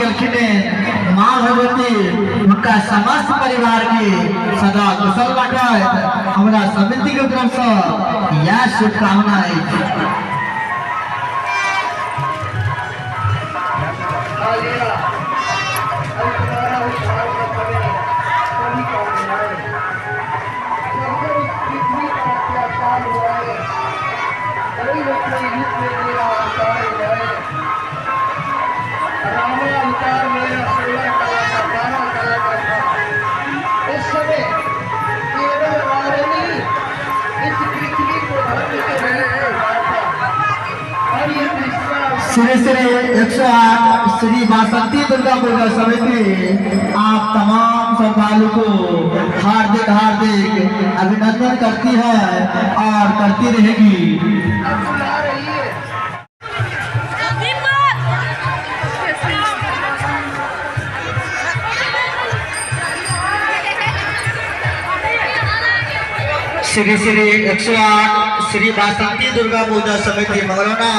गलखिन माँ भगवती उनका समस्त परिवार के सदा कुशल रखत हमारा समिति के तरफ से यह शुभकामनाएं। श्री श्री 108 श्री बासंती दुर्गा पूजा समिति आप तमाम श्रद्धालु को हार्दिक हार्दिक अभिनंदन करती है और करती रहेगी। श्री श्री 108 श्री बासंती दुर्गा पूजा समिति मंगलौना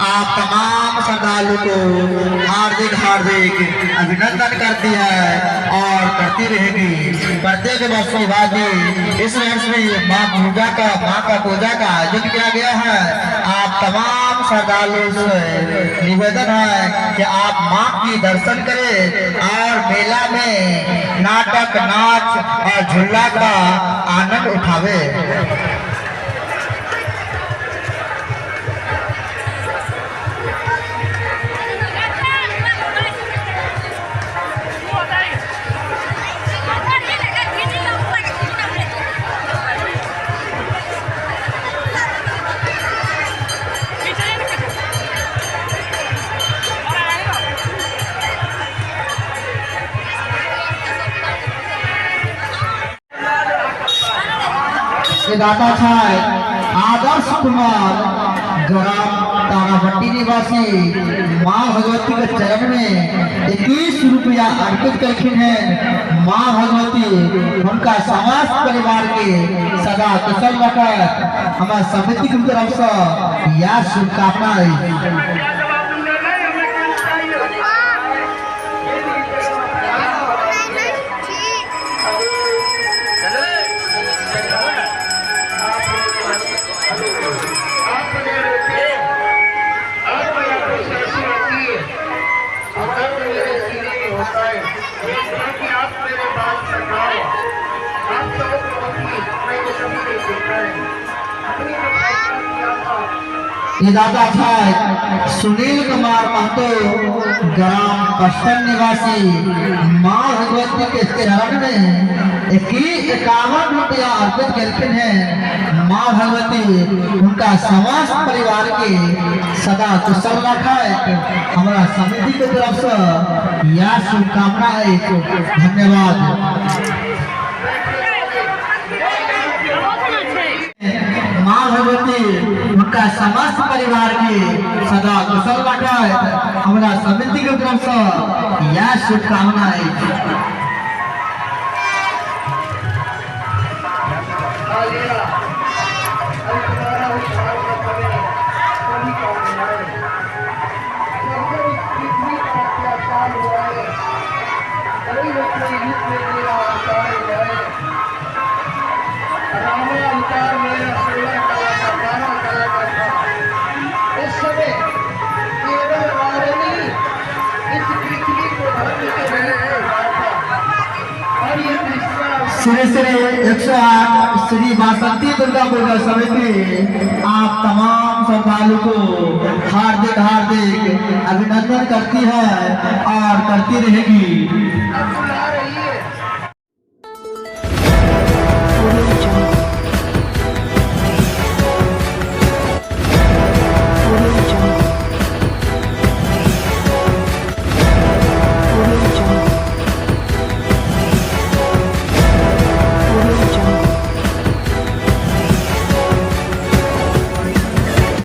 आप तमाम श्रद्धालु को हार्दिक हार्दिक अभिनंदन करती है और करती रहेगी। प्रत्येक वर्ष के बाद इस वर्ष में माँ का पूजा का आयोजन किया गया है। आप तमाम श्रद्धालु से निवेदन है कि आप माँ की दर्शन करें और मेला में नाटक नाच और झूला का आनंद उठावे। दाता छाय आदर्श कुमार ग्राम ताराभट्टी निवासी माँ भगवती के चरण में 21 रुपया अर्पित करखिन है। माँ भगवती उनका समस्त परिवार के सदा कुशल रखत हमारे समिति की तरफ से यह शुभकामनाएं। दादा छाय सुनील कुमार महतो ग्राम पश्चिम निवासी माँ भगवती के चरण में 51 रुपया अर्पित करते हैं। माँ भगवती उनका समस्त परिवार के सदा कुशल रखे हमारा समिति की तरफ से यह शुभकामना है। धन्यवाद। माँ भगवती उनका समस्त परिवार के सदा कुशल रखे हमारा समिति की तरफ से यह शुभकामनाएं। श्री श्री 108 श्री बासंती दुर्गा पूजा समिति आप तमाम श्रद्धालु को हार्दिक हार्दिक अभिनंदन करती है और करती रहेगी।